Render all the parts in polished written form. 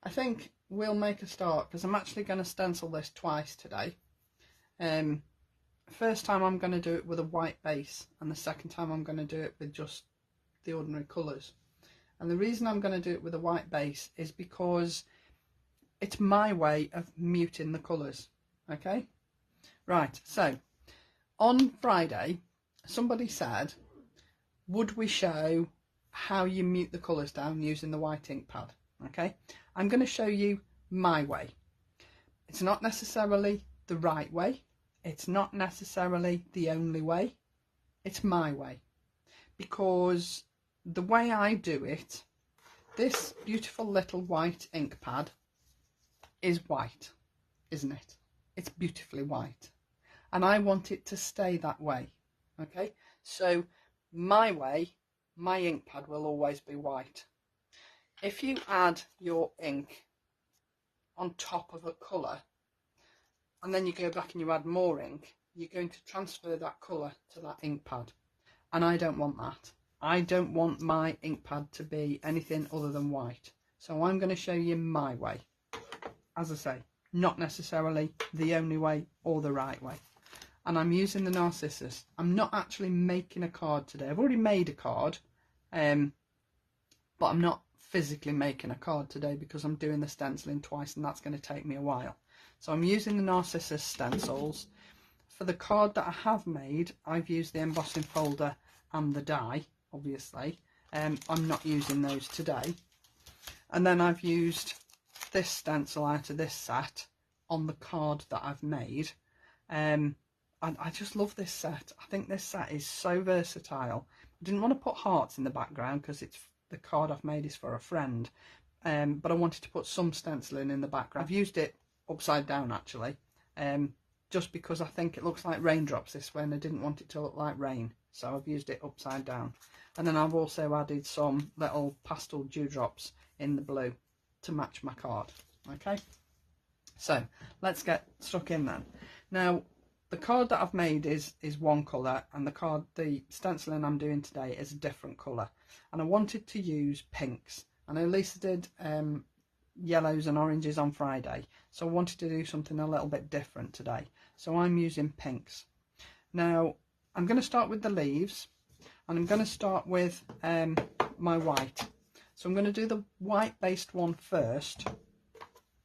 I think we'll make a start because I'm actually going to stencil this twice today. First time I'm going to do it with a white base, and the second time I'm going to do it with just the ordinary colours. And the reason I'm going to do it with a white base is because it's my way of muting the colours. Okay, right, so on Friday somebody said, would we show how you mute the colours down using the white ink pad? Okay, I'm going to show you my way. It's not necessarily the right way, it's not necessarily the only way, it's my way, because the way I do it, this beautiful little white ink pad is white, isn't it? It's beautifully white, and I want it to stay that way. Okay, so my way, my ink pad will always be white. If you add your ink on top of a colour and then you go back and you add more ink, you're going to transfer that colour to that ink pad, and I don't want that. I don't want my ink pad to be anything other than white. So I'm going to show you my way. As I say, not necessarily the only way or the right way. And I'm using the Narcissus. I'm not actually making a card today. I've already made a card, but I'm not physically making a card today because I'm doing the stenciling twice, and that's going to take me a while. So I'm using the Narcissus stencils. For the card that I have made, I've used the embossing folder and the die, obviously. I'm not using those today. And then I've used this stencil out of this set on the card that I've made. And I just love this set. I think this set is so versatile. I didn't want to put hearts in the background because it's the card I've made is for a friend, but I wanted to put some stenciling in the background. I've used it upside down actually, just because I think it looks like raindrops this way and I didn't want it to look like rain, so I've used it upside down. And then I've also added some little pastel dewdrops in the blue to match my card. Okay, so let's get stuck in then. Now the card that I've made is one colour, and the stenciling I'm doing today is a different colour, and I wanted to use pinks. I know Lisa did yellows and oranges on Friday, so I wanted to do something a little bit different today, so I'm using pinks. Now I'm going to start with the leaves, and I'm going to start with my white. So I'm going to do the white based one first,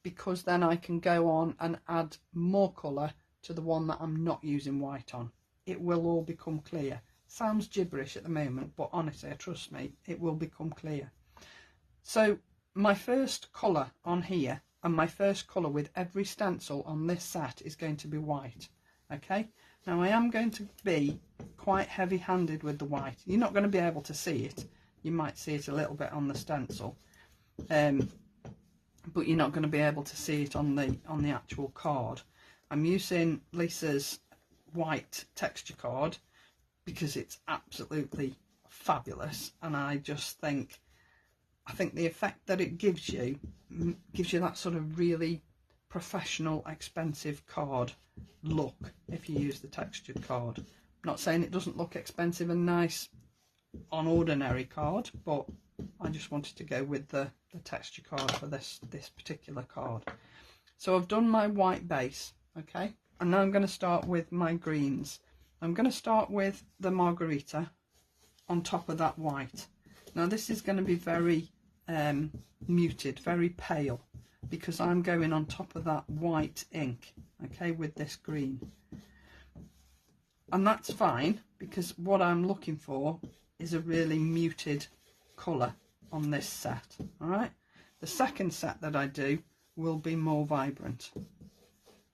because then I can go on and add more colour to the one that I'm not using white on. It will all become clear. Sounds gibberish at the moment, but honestly, trust me, it will become clear. So my first colour on here, and my first colour with every stencil on this set, is going to be white. Okay, now I am going to be quite heavy handed with the white. You're not going to be able to see it. You might see it a little bit on the stencil, but you're not going to be able to see it on the actual card. I'm using Lisa's white texture card because it's absolutely fabulous, and I think the effect that it gives you that sort of really professional, expensive card look if you use the textured card. I'm not saying it doesn't look expensive and nice on ordinary card, but I just wanted to go with the texture card for this particular card. So I've done my white base. Okay, and now I'm going to start with my greens. I'm going to start with the margarita on top of that white. Now this is going to be very muted, very pale, because I'm going on top of that white ink, okay, with this green. And that's fine, because what I'm looking for is a really muted colour on this set. All right, the second set that I do will be more vibrant.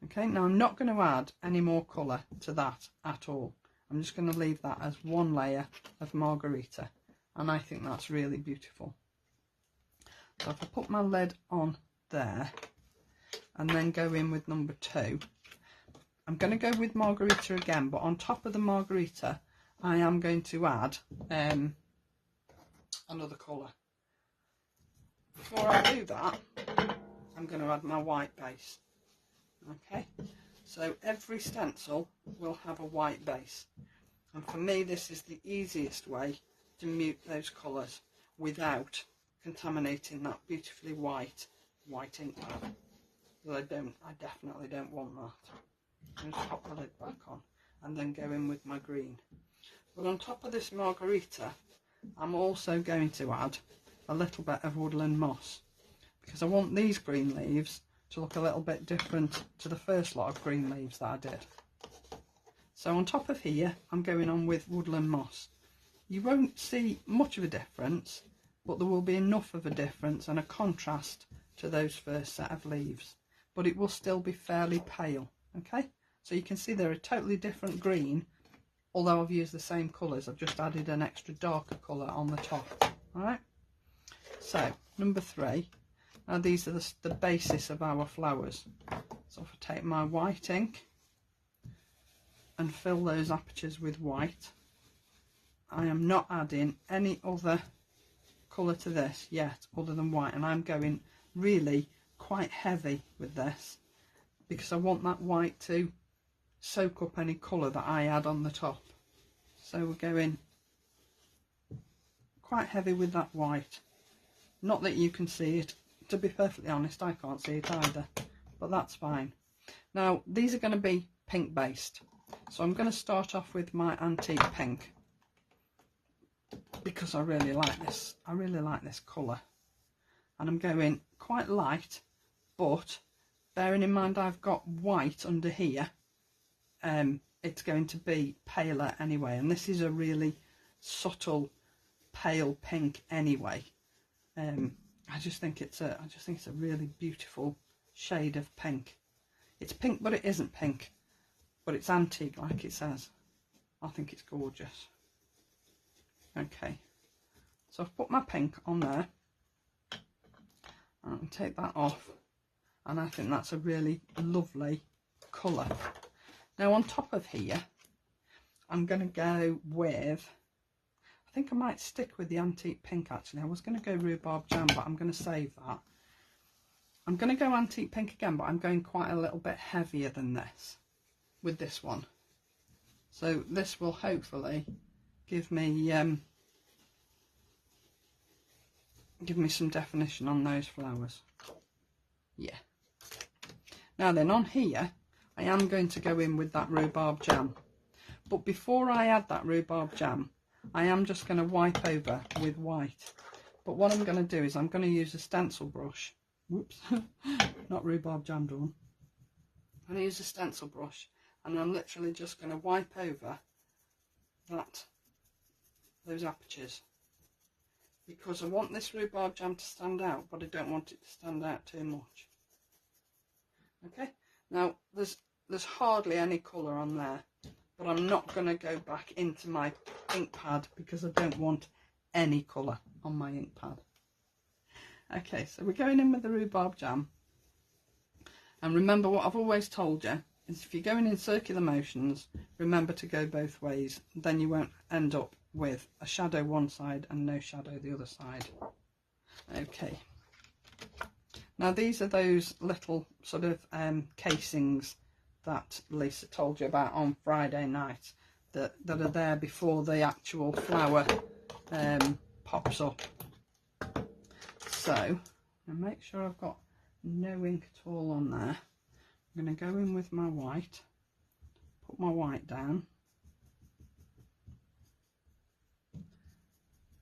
Okay, now I'm not going to add any more colour to that at all. I'm just going to leave that as one layer of margarita, and I think that's really beautiful. So if I put my lid on there and then go in with number 2, I'm going to go with margarita again, but on top of the margarita I am going to add another colour. Before I do that, I'm going to add my white base. Okay, so every stencil will have a white base, and for me this is the easiest way to mute those colours without contaminating that beautifully white white ink pad. But I definitely don't want that. Just pop the lid back on and then go in with my green. But on top of this margarita, I'm also going to add a little bit of woodland moss, because I want these green leaves to look a little bit different to the first lot of green leaves that I did. So on top of here, I'm going on with woodland moss. You won't see much of a difference, but there will be enough of a difference and a contrast to those first set of leaves. But it will still be fairly pale, okay? So you can see they're a totally different green, although I've used the same colours. I've just added an extra darker colour on the top, alright? So, number 3. Now these are the basis of our flowers. So if I take my white ink and fill those apertures with white, I am not adding any other colour to this yet other than white, and I'm going really quite heavy with this because I want that white to soak up any colour that I add on the top. So we're going quite heavy with that white. Not that you can see it. To be perfectly honest, I can't see it either, but that's fine. Now these are going to be pink based, so I'm going to start off with my antique pink because I really like this colour, and I'm going quite light, but bearing in mind I've got white under here, it's going to be paler anyway, and this is a really subtle pale pink anyway. I just think it's a really beautiful shade of pink. It's pink, but it isn't pink, but it's antique like it says. I think it's gorgeous. Okay, so I've put my pink on there. I'll take that off, and I think that's a really lovely colour. Now on top of here, I'm going to go with, I think I might stick with the antique pink actually. I was going to go rhubarb jam, but I'm going to save that. I'm going to go antique pink again, but I'm going quite a little bit heavier than this with this one. So this will hopefully give me some definition on those flowers. Yeah. Now then, on here I am going to go in with that rhubarb jam, but before I add that rhubarb jam, I am just going to wipe over with white. But what I'm going to do is I'm going to use a stencil brush. Whoops, not rhubarb jam done. I'm going to use a stencil brush, and I'm literally just going to wipe over those apertures, because I want this rhubarb jam to stand out, but I don't want it to stand out too much. Okay, now there's hardly any colour on there, but I'm not going to go back into my ink pad because I don't want any colour on my ink pad. Okay, so we're going in with the rhubarb jam, and remember what I've always told you is if you're going in circular motions, remember to go both ways, then you won't end up with a shadow one side and no shadow the other side. Okay, now these are those little sort of casings that Lisa told you about on Friday night, that are there before the actual flower pops up. So I'll make sure I've got no ink at all on there. I'm going to go in with my white, put my white down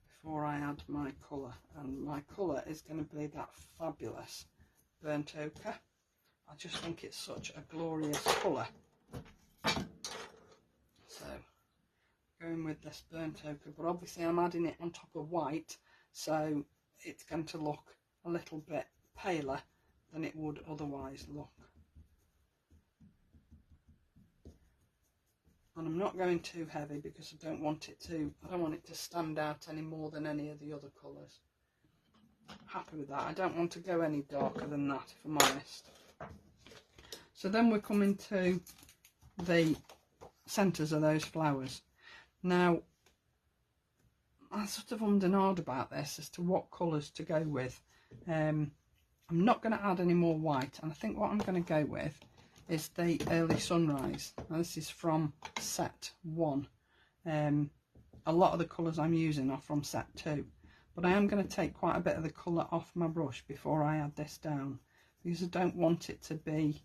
before I add my colour, and my colour is going to be that fabulous burnt ochre. I just think it's such a glorious colour. So going with this burnt ochre, but obviously I'm adding it on top of white, so it's going to look a little bit paler than it would otherwise look. And I'm not going too heavy because I don't want it to stand out any more than any of the other colours. Happy with that. I don't want to go any darker than that, if I'm honest. So then we're coming to the centres of those flowers. Now I sort of ummed and ahed about this as to what colours to go with. I'm not going to add any more white, and I think what I'm going to go with is the Early Sunrise. Now this is from set 1. A lot of the colours I'm using are from set 2, but I am going to take quite a bit of the colour off my brush before I add this down, because I don't want it to be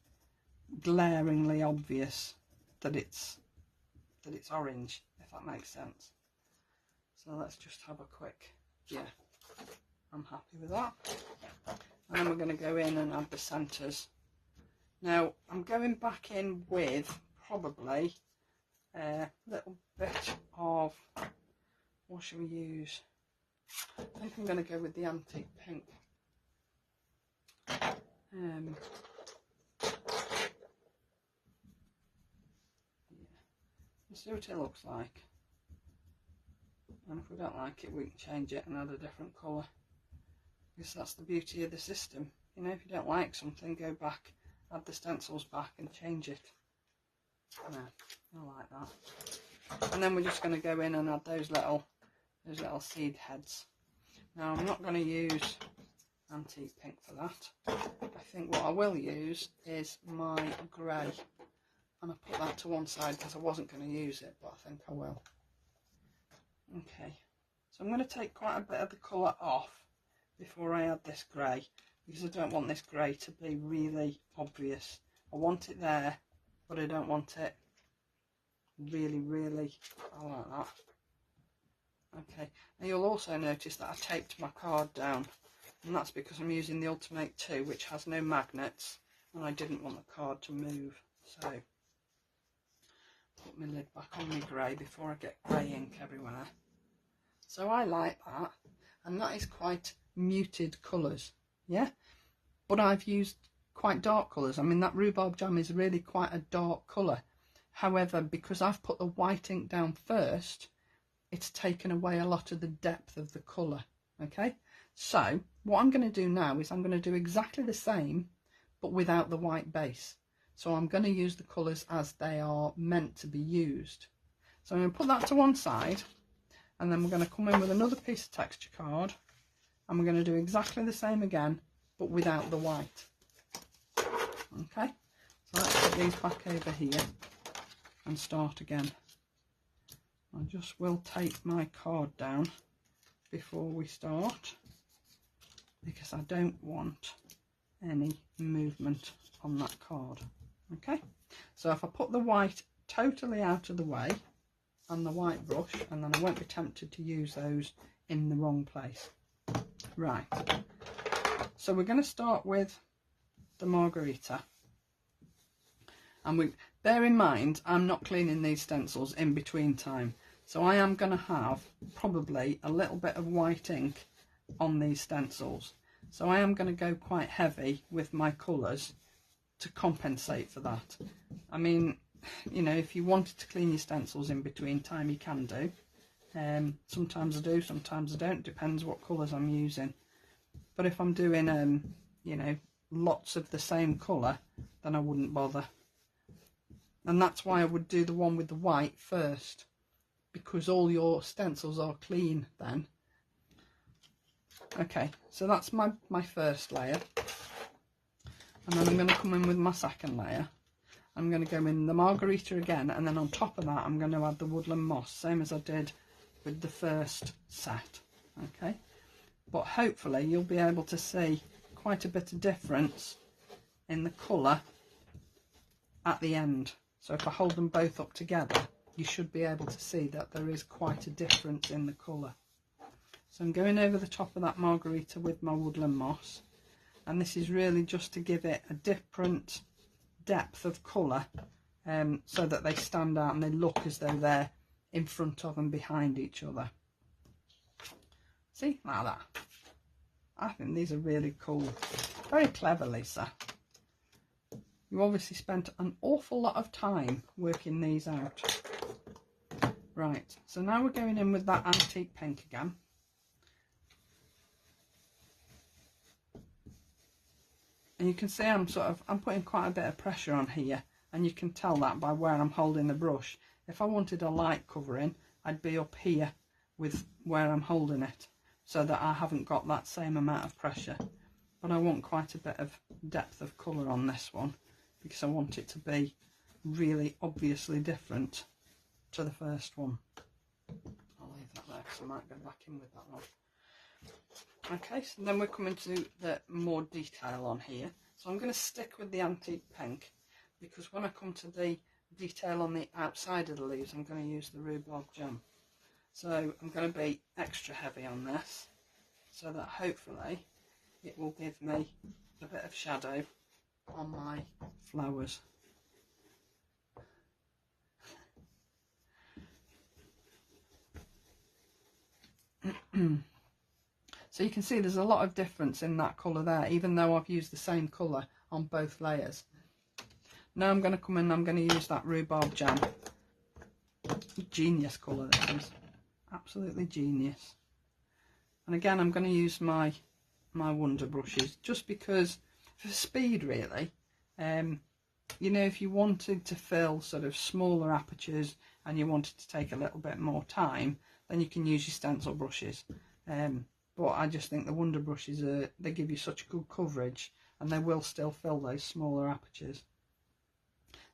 glaringly obvious that it's orange, if that makes sense. So let's just have a quick, yeah, I'm happy with that. And then we're going to go in and add the centres. Now I'm going back in with probably a little bit of, what should we use? I think I'm going to go with the antique pink. Yeah. Let's see what it looks like. And if we don't like it, we can change it and add a different colour. Because that's the beauty of the system. You know, if you don't like something, go back, add the stencils back and change it. No, I like that. And then we're just going to go in and add those little seed heads. Now I'm not going to use antique pink for that. I think what I will use is my grey. And I put that to one side because I wasn't going to use it, but I think I will. Okay, so I'm going to take quite a bit of the colour off before I add this grey, because I don't want this grey to be really obvious. I want it there, but I don't want it really, I like that. Okay, and you'll also notice that I taped my card down, and that's because I'm using the Ultimate 2, which has no magnets, and I didn't want the card to move. So put my lid back on my grey before I get grey ink everywhere. So I like that, and that is quite muted colours, yeah, but I've used quite dark colours. I mean, that rhubarb jam is really quite a dark colour. However, because I've put the white ink down first, it's taken away a lot of the depth of the colour. Okay, so what I'm going to do now is I'm going to do exactly the same but without the white base. So I'm going to use the colours as they are meant to be used. So I'm going to put that to one side, and then we're going to come in with another piece of texture card, and we're going to do exactly the same again but without the white. Okay, so let's put these back over here and start again. I just will tape my card down before we start, because I don't want any movement on that card. Okay, so if I put the white totally out of the way and the white brush, and then I won't be tempted to use those in the wrong place. Right, so we're going to start with the margarita, and we bear in mind I'm not cleaning these stencils in between time, so I am going to have probably a little bit of white ink on these stencils, so I am going to go quite heavy with my colours to compensate for that. I mean, you know, if you wanted to clean your stencils in between time, you can do. Sometimes I do, sometimes I don't, depends what colours I'm using. But if I'm doing you know, lots of the same colour, then I wouldn't bother. And that's why I would do the one with the white first, because all your stencils are clean then. Okay, so that's my first layer. And then I'm going to come in with my second layer. I'm going to go in the margarita again, and then on top of that I'm going to add the woodland moss, same as I did with the first set. Okay, but hopefully you'll be able to see quite a bit of difference in the colour at the end. So if I hold them both up together, you should be able to see that there is quite a difference in the colour. So I'm going over the top of that margarita with my woodland moss, and this is really just to give it a different depth of colour, so that they stand out and they look as though they're in front of and behind each other. See, like that. I think these are really cool. Very clever, Lisa. You obviously spent an awful lot of time working these out. Right, so now we're going in with that antique pink again. And you can see I'm putting quite a bit of pressure on here, and you can tell that by where I'm holding the brush. If I wanted a light covering, I'd be up here with where I'm holding it, so that I haven't got that same amount of pressure. But I want quite a bit of depth of colour on this one, because I want it to be really obviously different to the first one. I'll leave that there because I might go back in with that one. Okay, so then we're coming to the more detail on here. So I'm going to stick with the antique pink, because when I come to the detail on the outside of the leaves, I'm going to use the rhubarb jam. So I'm going to be extra heavy on this, so that hopefully it will give me a bit of shadow on my flowers. So you can see there's a lot of difference in that colour there, even though I've used the same colour on both layers. Now I'm going to come in and I'm going to use that rhubarb jam. Genius colour this is. Absolutely genius. And again, I'm going to use my wonder brushes, just because for speed really. You know, if you wanted to fill sort of smaller apertures and you wanted to take a little bit more time, then you can use your stencil brushes. But I just think the wonder brushes, they give you such good coverage, and they will still fill those smaller apertures.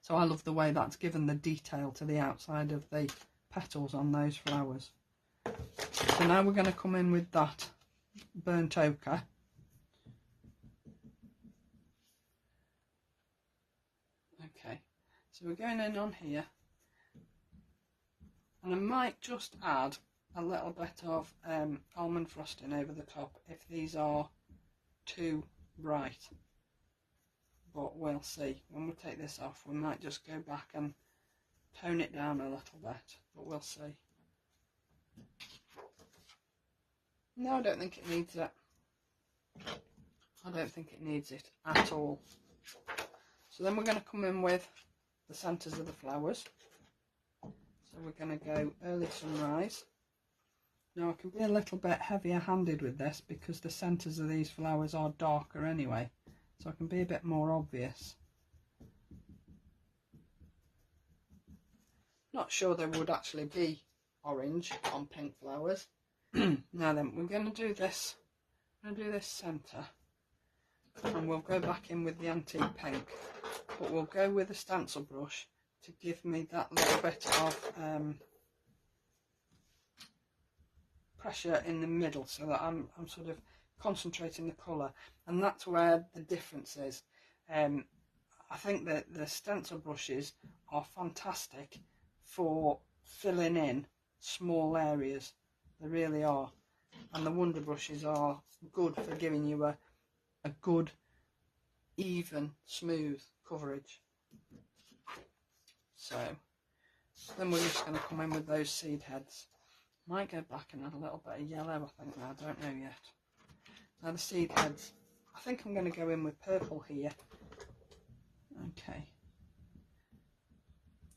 So I love the way that's given the detail to the outside of the petals on those flowers. So now we're going to come in with that burnt ochre. Okay, so we're going in on here, and I might just add a little bit of almond frosting over the top if these are too bright, but we'll see. When we take this off, we might just go back and tone it down a little bit, but we'll see. No, I don't think it needs it. I don't think it needs it at all. So then we're going to come in with the centres of the flowers. So we're going to go early sunrise. Now I can be a little bit heavier handed with this because the centres of these flowers are darker anyway, so I can be a bit more obvious. Not sure there would actually be orange on pink flowers. Now then, we're going to do this. I'm going to do this centre, and we'll go back in with the antique pink, but we'll go with a stencil brush to give me that little bit of pressure in the middle, so that I'm sort of concentrating the colour, and that's where the difference is. I think that the stencil brushes are fantastic for filling in small areas, they really are, and the wonder brushes are good for giving you a good, even, smooth coverage. So then we're just going to come in with those seed heads. Might go back and add a little bit of yellow, I think, I don't know yet. Now the seed heads, I think I'm going to go in with purple here. Okay.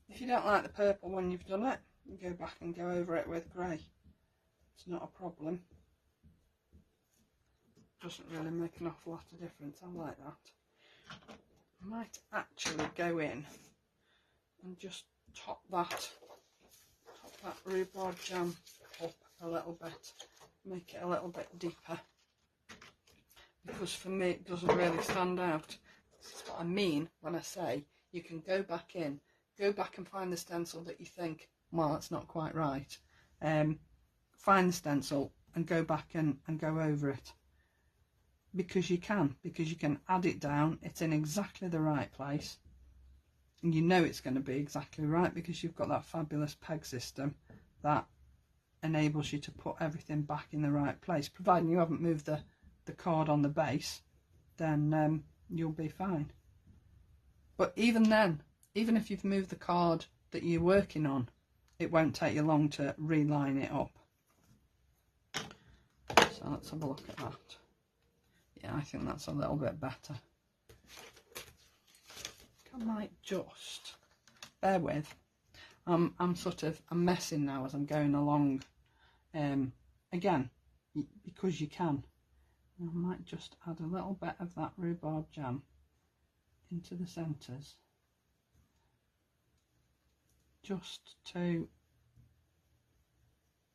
If you don't like the purple when you've done it, you go back and go over it with grey. It's not a problem. Doesn't really make an awful lot of difference, I like that. I might actually go in and just top that rhubarb jam up a little bit, make it a little bit deeper, because for me it doesn't really stand out. That's what I mean when I say you can go back in, go back and find the stencil that you think, well, that's not quite right. Find the stencil and go back and go over it, because you can add it down. It's in exactly the right place, and you know it's going to be exactly right because you've got that fabulous peg system that enables you to put everything back in the right place. Providing you haven't moved the card on the base, then you'll be fine. But even then, even if you've moved the card that you're working on, it won't take you long to reline it up. So let's have a look at that. Yeah, I think that's a little bit better. I might just bear with. I'm messing now as I'm going along. Again, because you can. I might just add a little bit of that rhubarb jam into the centres, just to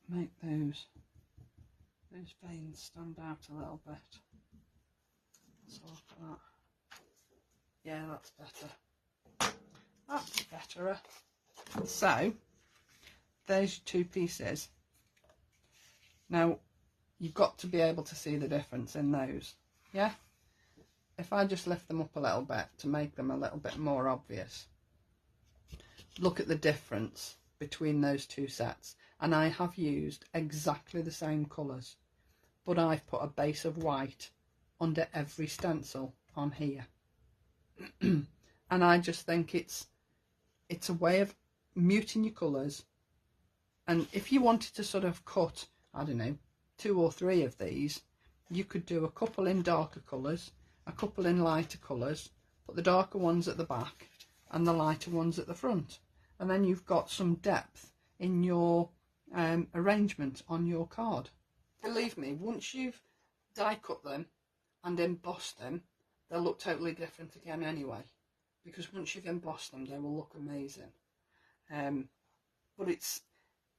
make those veins stand out a little bit. So look at that. Yeah, that's better. That's betterer. So there's your two pieces. Now you've got to be able to see the difference in those. Yeah, if I just lift them up a little bit to make them a little bit more obvious, look at the difference between those two sets. And I have used exactly the same colours, but I've put a base of white under every stencil on here. And I just think it's a way of muting your colours. And if you wanted to sort of cut, I don't know, 2 or 3 of these, you could do a couple in darker colours, a couple in lighter colours, put the darker ones at the back and the lighter ones at the front, and then you've got some depth in your arrangement on your card. Believe me, once you've die cut them and embossed them, they'll look totally different again anyway, because once you've embossed them, they will look amazing. But it's,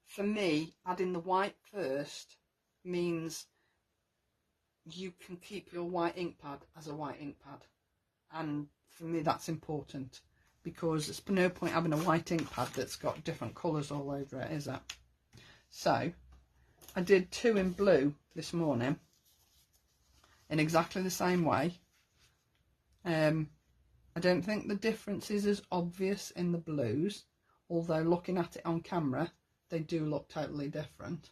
for me, adding the white first means you can keep your white ink pad as a white ink pad, and for me that's important, because it's no point having a white ink pad that's got different colours all over it, is it? So I did 2 in blue this morning in exactly the same way. I don't think the difference is as obvious in the blues, although looking at it on camera they do look totally different.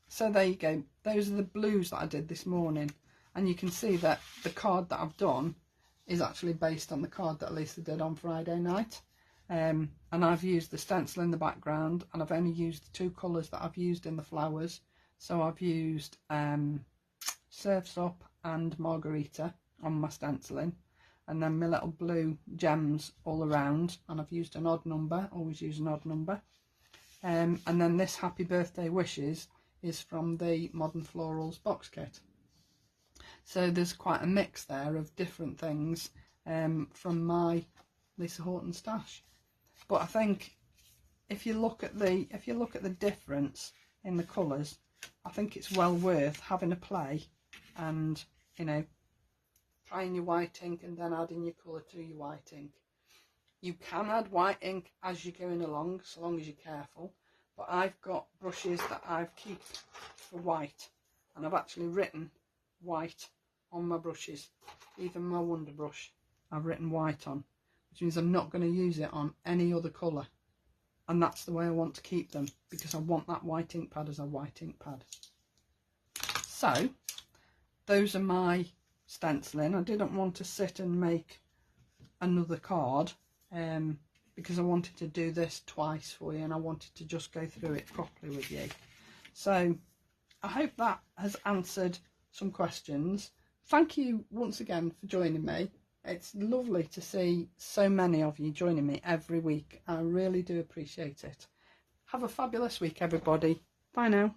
So there you go, those are the blues that I did this morning, and you can see that the card that I've done is actually based on the card that Lisa did on Friday night. And I've used the stencil in the background, and I've only used the 2 colours that I've used in the flowers. So I've used Surf's Up and Margarita on my stenciling, and then my little blue gems all around, and I've used an odd number, always use an odd number. And then this Happy Birthday Wishes is from the Modern Florals box kit. So there's quite a mix there of different things from my Lisa Horton stash. But I think if you look at the difference in the colours, I think it's well worth having a play and, you know, trying your white ink and then adding your colour to your white ink. You can add white ink as you're going along, so long as you're careful. But I've got brushes that I've kept for white, and I've actually written white on my brushes. Even my Wonder brush I've written white on, which means I'm not going to use it on any other colour. And that's the way I want to keep them, because I want that white ink pad as a white ink pad. So those are my stenciling. I didn't want to sit and make another card because I wanted to do this twice for you, and I wanted to just go through it properly with you. So I hope that has answered some questions. Thank you once again for joining me. It's lovely to see so many of you joining me every week. I really do appreciate it. Have a fabulous week, everybody. Bye now.